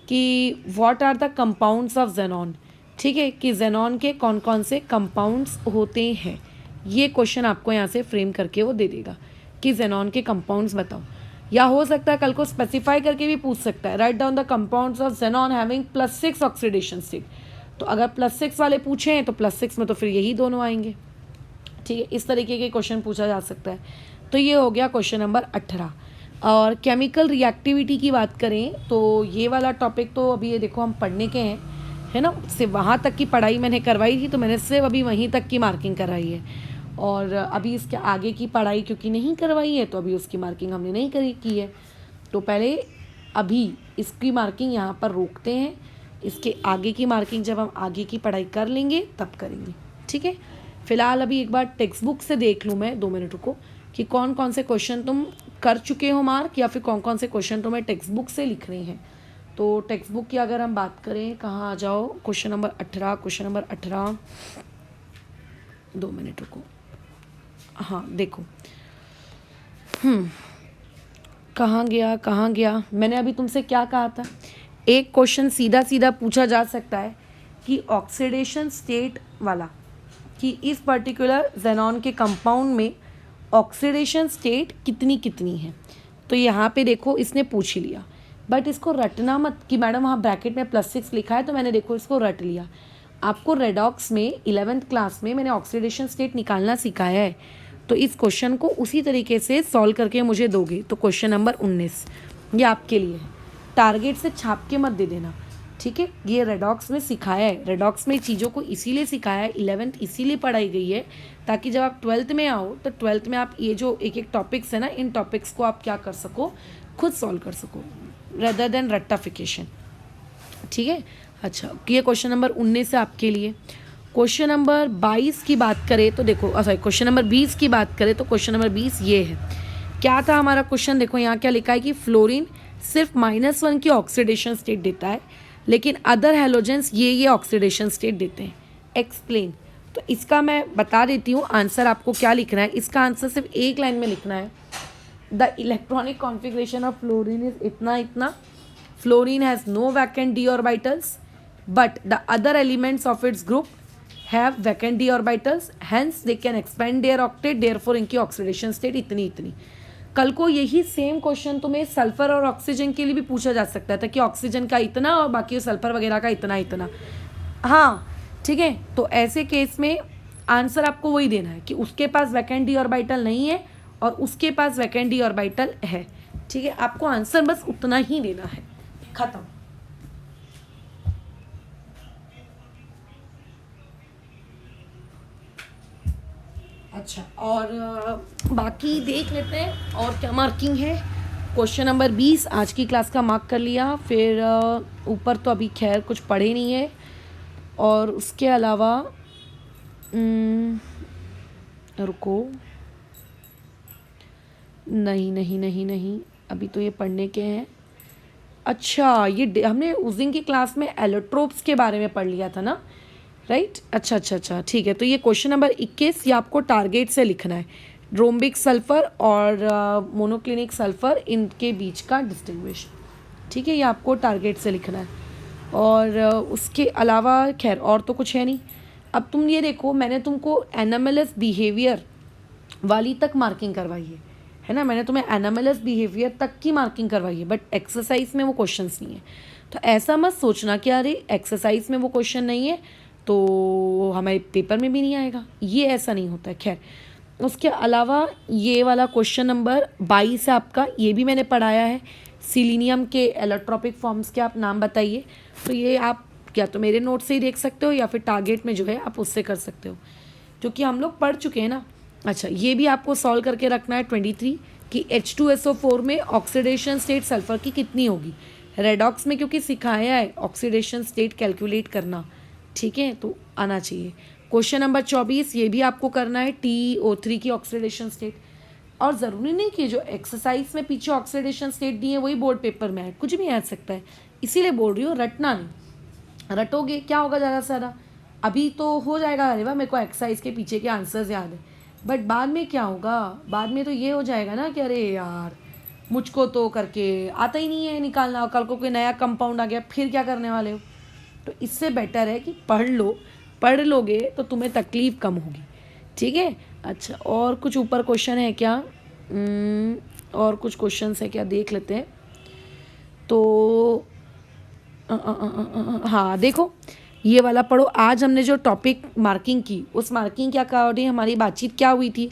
कि what are the compounds of xenon, ठीक है, कि जेनॉन के कौन कौन से कंपाउंड्स होते हैं। ये क्वेश्चन आपको यहाँ से फ्रेम करके वो दे देगा कि जेनॉन के कंपाउंड्स बताओ, या हो सकता है कल को स्पेसिफाई करके भी पूछ सकता है, write down the compounds of xenon having +6 oxidation state. तो अगर +6 वाले पूछे हैं तो +6 में तो फिर यही दोनों आएंगे, ठीक है। इस तरीके के क्वेश्चन पूछा जा सकता है। तो ये हो गया क्वेश्चन नंबर 18। और केमिकल रिएक्टिविटी की बात करें तो ये वाला टॉपिक तो अभी ये देखो हम पढ़ने के हैं, है ना। सिर्फ वहाँ तक की पढ़ाई मैंने करवाई थी, तो मैंने सिर्फ अभी वहीं तक की मार्किंग कराई है, और अभी इसके आगे की पढ़ाई क्योंकि नहीं करवाई है तो अभी उसकी मार्किंग हमने नहीं की है। तो पहले अभी इसकी मार्किंग यहाँ पर रोकते हैं, इसके आगे की मार्किंग जब हम आगे की पढ़ाई कर लेंगे तब करेंगे, ठीक है। फिलहाल अभी एक बार टेक्स्ट बुक से देख लूँ मैं, 2 मिनट रुको, कि कौन कौन से क्वेश्चन तुम कर चुके हो मार्क, या फिर कौन कौन से क्वेश्चन तुम्हें टेक्स्ट बुक से लिखने हैं। तो टेक्स्ट बुक की अगर हम बात करें, कहाँ आ जाओ, question number 18, question number 18, 2 minute रुको, हाँ देखो, कहाँ गया, मैंने अभी तुमसे क्या कहा था। एक क्वेश्चन सीधा सीधा पूछा जा सकता है कि ऑक्सीडेशन स्टेट वाला, कि इस पर्टिकुलर जेनॉन के कंपाउंड में ऑक्सीडेशन स्टेट कितनी कितनी है। तो यहाँ पे देखो इसने पूछ ही लिया, बट इसको रटना मत कि मैडम वहाँ ब्रैकेट में +6 लिखा है तो मैंने देखो इसको रट लिया। आपको रेडॉक्स में 11th क्लास में मैंने ऑक्सीडेशन स्टेट निकालना सिखाया है, तो इस क्वेश्चन को उसी तरीके से सॉल्व करके मुझे दोगे। तो क्वेश्चन नंबर 19 ये आपके लिए है, टारगेट से छाप के मत दे देना, ठीक है। ये रेडॉक्स में सिखाया है, रेडॉक्स में चीज़ों को इसीलिए सिखाया है, 11th इसीलिए पढ़ाई गई है ताकि जब आप 12th में आओ तो 12th में आप ये जो एक एक टॉपिक्स है ना, इन टॉपिक्स को आप क्या कर सको, खुद सॉल्व कर सको, रेदर देन रट्टाफिकेशन, ठीक है। अच्छा, ये क्वेश्चन नंबर 19 है आपके लिए। क्वेश्चन नंबर 22 की बात करें तो देखो, सॉरी क्वेश्चन नंबर 20 की बात करें तो क्वेश्चन नंबर 20 ये है। क्या था हमारा क्वेश्चन, देखो यहाँ क्या लिखा है कि फ्लोरीन सिर्फ -1 की ऑक्सीडेशन स्टेट देता है, लेकिन अदर हैलोजेंस ये ऑक्सीडेशन स्टेट देते हैं, एक्सप्लेन। तो इसका मैं बता देती हूँ आंसर आपको क्या लिखना है। इसका आंसर सिर्फ एक लाइन में लिखना है, the electronic configuration of fluorine is इतना इतना, fluorine has no vacant d orbitals but the other elements of its group have vacant d orbitals, hence they can expand their octet, therefore इनकी oxidation state इतनी इतनी। कल को यही same question तुम्हें sulphur और ऑक्सीजन के लिए भी पूछा जा सकता था कि ऑक्सीजन का इतना और बाकी सल्फर वगैरह का इतना इतना, हाँ ठीक है। तो ऐसे केस में आंसर आपको वही देना है कि उसके पास वैकेंट डी ऑर्बिटल नहीं है और उसके पास वैकेंट डी ऑर्बिटल है, ठीक है। आपको आंसर बस उतना ही देना है, खत्म। अच्छा, और बाकी देख लेते हैं और क्या मार्किंग है। क्वेश्चन नंबर 20 आज की क्लास का मार्क कर लिया, फिर ऊपर तो अभी खैर कुछ पढ़े नहीं है, और उसके अलावा रुको, नहीं अभी तो ये पढ़ने के हैं। अच्छा, ये हमने उस दिन की क्लास में एलोट्रोप्स के बारे में पढ़ लिया था ना, राइट। अच्छा ठीक है। तो ये क्वेश्चन नंबर 21 ये आपको टारगेट से लिखना है, रोम्बिक सल्फर और मोनोक्लिनिक सल्फर इनके बीच का डिस्टिंग्विश, ठीक है, ये आपको टारगेट से लिखना है। और उसके अलावा खैर और तो कुछ है नहीं। अब तुम ये देखो, मैंने तुमको एनामेलस बिहेवियर वाली तक मार्किंग करवाई है ना, मैंने तुम्हें एनामेलस बिहेवियर तक की मार्किंग करवाई है, बट एक्सरसाइज में वो क्वेश्चंस नहीं है। तो ऐसा मत सोचना कि अरे एक्सरसाइज में वो क्वेश्चन नहीं है तो हमारे पेपर में भी नहीं आएगा, ये ऐसा नहीं होता है। खैर, उसके अलावा ये वाला क्वेश्चन नंबर 22 है आपका, ये भी मैंने पढ़ाया है। सिलीनियम के एलोट्रोपिक फॉर्म्स के आप नाम बताइए। तो ये आप क्या तो मेरे नोट से ही देख सकते हो या फिर टारगेट में जो है आप उससे कर सकते हो, क्योंकि हम लोग पढ़ चुके हैं ना। अच्छा, ये भी आपको सॉल्व करके रखना है 23 कि H2SO4 में ऑक्सीडेशन स्टेट सल्फर की कितनी होगी। रेडॉक्स में क्योंकि सिखाया है ऑक्सीडेशन स्टेट कैलकुलेट करना, ठीक है, तो आना चाहिए। क्वेश्चन नंबर 24 ये भी आपको करना है, TiO3 की ऑक्सीडेशन स्टेट। और ज़रूरी नहीं कि जो एक्सरसाइज में पीछे ऑक्सीडेशन स्टेट दी है वही बोर्ड पेपर में आए, कुछ भी आ सकता है, इसीलिए बोल रही हूँ, रटना नहीं। रटोगे क्या होगा ज़्यादा से ज़्यादा, अभी तो हो जाएगा, अरे वाह मेरे को एक्सरसाइज के पीछे के आंसर्स याद है, बट बाद में क्या होगा, बाद में तो ये हो जाएगा ना कि अरे यार मुझको तो करके आता ही नहीं है निकालना, कल को कोई नया कंपाउंड आ गया फिर क्या करने वाले हो। तो इससे बेटर है कि पढ़ लो, पढ़ लोगे तो तुम्हें तकलीफ़ कम होगी, ठीक है। अच्छा, और कुछ ऊपर क्वेश्चन है क्या? और कुछ क्वेश्चन है क्या, देख लेते हैं। तो हाँ देखो, ये वाला पढ़ो। आज हमने जो टॉपिक मार्किंग की, उस मार्किंग के अकॉर्डिंग हमारी बातचीत क्या हुई थी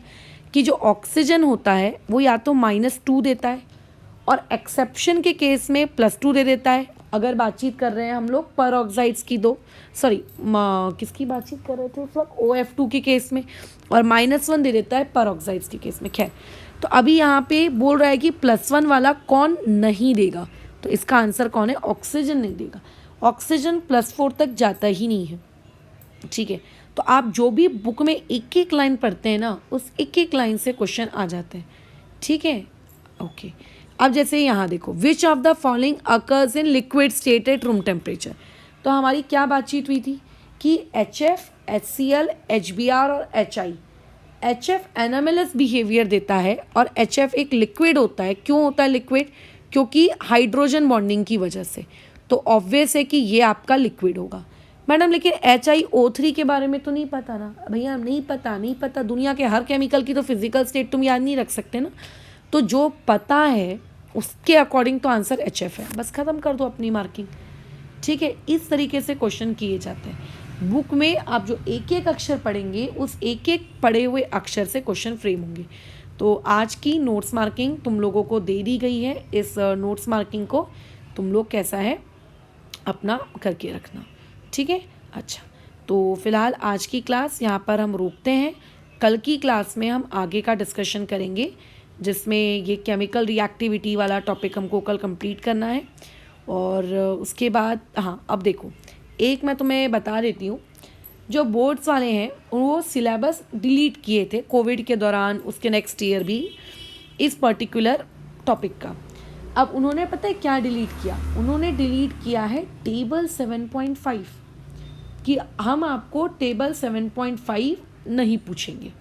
कि जो ऑक्सीजन होता है वो या तो -2 देता है और एक्सेप्शन के केस में +2 दे देता है। अगर बातचीत कर रहे हैं हम लोग पर ऑक्साइड्स की, किसकी बातचीत कर रहे थे उस वक्त, OF2 के केस में, और -1 दे देता है पर ऑक्साइड्स के केस में। खैर, तो अभी यहाँ पे बोल रहा है कि +1 वाला कौन नहीं देगा, तो इसका आंसर कौन है? ऑक्सीजन नहीं देगा। ऑक्सीजन +4 तक जाता ही नहीं है, ठीक है। तो आप जो भी बुक में एक एक लाइन पढ़ते हैं ना, उस एक एक लाइन से क्वेश्चन आ जाते हैं, ठीक है। ओके, अब जैसे यहाँ देखो, which of the following occurs in liquid state at room temperature. तो हमारी क्या बातचीत हुई थी कि HF, HCl, HBr और HI। HF एनामेलस बिहेवियर देता है और HF एक लिक्विड होता है। क्यों होता है लिक्विड? क्योंकि हाइड्रोजन बॉन्डिंग की वजह से। तो ऑब्वियस है कि ये आपका लिक्विड होगा। मैडम लेकिन HiO3 के बारे में तो नहीं पता ना। भैया नहीं पता, दुनिया के हर केमिकल की तो फिजिकल स्टेट तुम याद नहीं रख सकते ना। तो जो पता है उसके अकॉर्डिंग तो आंसर HF है, बस ख़त्म कर दो अपनी मार्किंग, ठीक है। इस तरीके से क्वेश्चन किए जाते हैं बुक में। आप जो एक एक अक्षर पढ़ेंगे, उस एक एक पढ़े हुए अक्षर से क्वेश्चन फ्रेम होंगे। तो आज की नोट्स मार्किंग तुम लोगों को दे दी गई है। इस नोट्स मार्किंग को तुम लोग कैसा है अपना करके रखना, ठीक है। अच्छा, तो फिलहाल आज की क्लास यहाँ पर हम रोकते हैं। कल की क्लास में हम आगे का डिस्कशन करेंगे, जिसमें ये केमिकल रिएक्टिविटी वाला टॉपिक हमको कल कंप्लीट करना है। और उसके बाद हाँ, अब देखो, एक मैं तुम्हें बता देती हूँ, जो बोर्ड्स वाले हैं वो सिलेबस डिलीट किए थे कोविड के दौरान, उसके नेक्स्ट ईयर भी, इस पर्टिकुलर टॉपिक का। अब उन्होंने पता है क्या डिलीट किया? उन्होंने डिलीट किया है टेबल 7.5, कि हम आपको टेबल 7.5 नहीं पूछेंगे,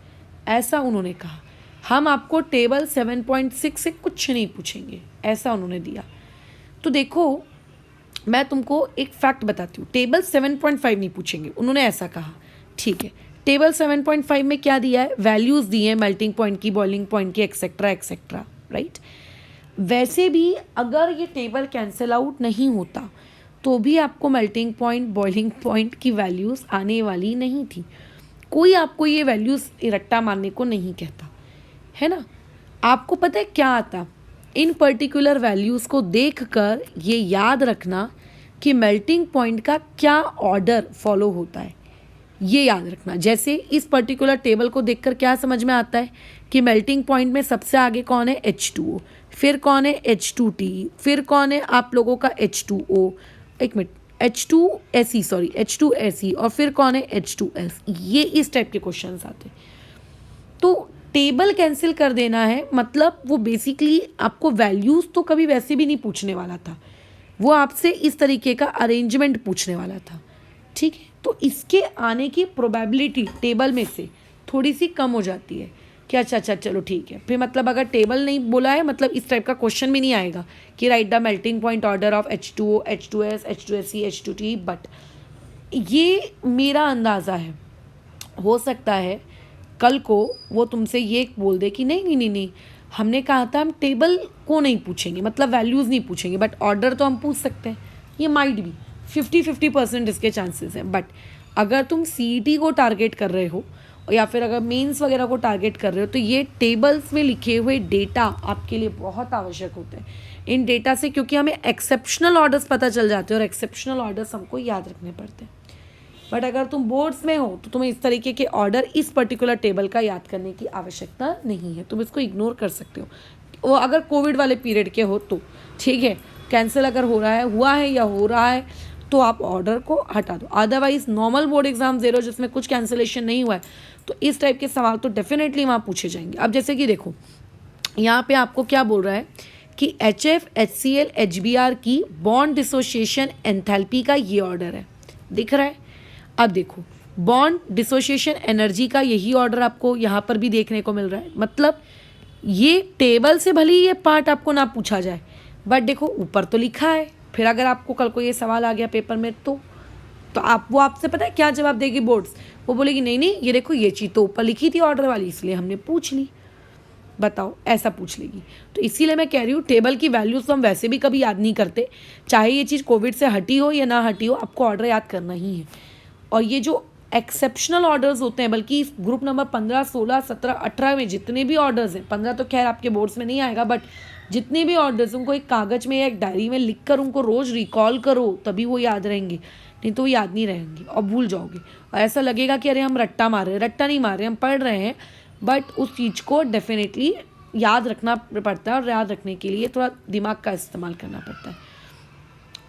ऐसा उन्होंने कहा। हम आपको टेबल 7.6 से कुछ नहीं पूछेंगे, ऐसा उन्होंने दिया। तो देखो, मैं तुमको एक फैक्ट बताती हूँ, टेबल 7.5 नहीं पूछेंगे, उन्होंने ऐसा कहा, ठीक है। टेबल 7.5 में क्या दिया है? वैल्यूज़ दी हैं मेल्टिंग पॉइंट की, बॉइलिंग पॉइंट की, एक्सेट्रा एक्सेट्रा, राइट। वैसे भी अगर ये टेबल कैंसिल आउट नहीं होता तो भी आपको मेल्टिंग पॉइंट, बॉइलिंग पॉइंट की वैल्यूज़ आने वाली नहीं थी। कोई आपको ये वैल्यूज़ रट्टा मारने को नहीं कहता है ना। आपको पता है क्या आता? इन पर्टिकुलर वैल्यूज़ को देखकर ये याद रखना कि मेल्टिंग पॉइंट का क्या ऑर्डर फॉलो होता है, ये याद रखना। जैसे इस पर्टिकुलर टेबल को देखकर क्या समझ में आता है कि मेल्टिंग पॉइंट में सबसे आगे कौन है? H2O, फिर कौन है? H2T, फिर कौन है आप लोगों का? H2O, एक मिनट, H2SE, और फिर कौन है? H2S। ये इस टाइप के क्वेश्चंस आते हैं। तो टेबल कैंसिल कर देना है मतलब वो बेसिकली आपको वैल्यूज़ तो कभी वैसे भी नहीं पूछने वाला था, वो आपसे इस तरीके का अरेंजमेंट पूछने वाला था, ठीक है। तो इसके आने की प्रोबेबिलिटी टेबल में से थोड़ी सी कम हो जाती है कि अच्छा चलो ठीक है। फिर मतलब अगर टेबल नहीं बोला है मतलब इस टाइप का क्वेश्चन भी नहीं आएगा कि right the melting point order of H2O, H2S, H2SE, H2T। But ये मेरा अंदाज़ा है, हो सकता है कल को वो तुमसे ये बोल दे कि नहीं, हमने कहा था हम टेबल को नहीं पूछेंगे, मतलब वैल्यूज़ नहीं पूछेंगे, बट ऑर्डर तो हम पूछ सकते हैं। ये माइट भी 50-50% इसके चांसेस हैं। बट अगर तुम CET को टारगेट कर रहे हो या फिर अगर मेंस वगैरह को टारगेट कर रहे हो, तो ये टेबल्स में लिखे हुए डेटा आपके लिए बहुत आवश्यक होते हैं। इन डेटा से क्योंकि हमें एक्सेप्शनल ऑर्डर्स पता चल जाते हैं और एक्सेप्शनल ऑर्डर्स हमको याद रखने पड़ते हैं। बट अगर तुम बोर्ड्स में हो तो तुम्हें इस तरीके के ऑर्डर इस पर्टिकुलर टेबल का याद करने की आवश्यकता नहीं है, तुम इसको इग्नोर कर सकते हो। वो अगर कोविड वाले पीरियड के हो तो ठीक है, कैंसिल अगर हो रहा है, हुआ है या हो रहा है तो आप ऑर्डर को हटा दो। अदरवाइज नॉर्मल बोर्ड एग्जाम 0 जिसमें कुछ कैंसिलेशन नहीं हुआ है तो इस टाइप के सवाल तो डेफिनेटली वहाँ पूछे जाएंगे। अब जैसे कि देखो यहाँ पे आपको क्या बोल रहा है कि HF, HCl, HBr की बॉन्ड डिसोसिएशन एंथैल्पी का ये ऑर्डर है, दिख रहा है। अब देखो बॉन्ड डिसोसिएशन एनर्जी का यही ऑर्डर आपको यहाँ पर भी देखने को मिल रहा है। मतलब ये टेबल से भले ही ये पार्ट आपको ना पूछा जाए, बट देखो ऊपर तो लिखा है, फिर अगर आपको कल को ये सवाल आ गया पेपर में तो आप वो आपसे पता है क्या जवाब देगी बोर्ड्स, वो बोलेगी नहीं नहीं ये देखो ये चीज़ तो ऊपर लिखी थी ऑर्डर वाली, इसलिए हमने पूछ ली, बताओ, ऐसा पूछ लेगी। तो इसीलिए मैं कह रही हूँ टेबल की वैल्यूज़ तो हम वैसे भी कभी याद नहीं करते, चाहे ये चीज़ कोविड से हटी हो या ना हटी हो, आपको ऑर्डर याद करना ही है। और ये जो एक्सेप्शनल ऑर्डर्स होते हैं, बल्कि ग्रुप नंबर 15, 16, 17, 18 में जितने भी ऑर्डर्स हैं, 15 तो खैर आपके बोर्ड्स में नहीं आएगा, बट जितने भी ऑर्डर्स उनको एक कागज़ में या एक डायरी में लिख कर उनको रोज़ रिकॉल करो, तभी वो याद रहेंगे, नहीं तो वो याद नहीं रहेंगे और भूल जाओगे। और ऐसा लगेगा कि अरे हम रट्टा मार रहे हैं, रट्टा नहीं मार रहे, हम पढ़ रहे हैं, बट उस चीज़ को डेफिनेटली याद रखना पड़ता है, और याद रखने के लिए थोड़ा दिमाग का इस्तेमाल करना पड़ता है।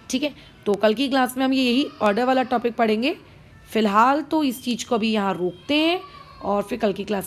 ठीक है, तो कल की क्लास में हम यही ऑर्डर वाला टॉपिक पढ़ेंगे। फ़िलहाल तो इस चीज़ को अभी यहाँ रोकते हैं और फिर कल की क्लास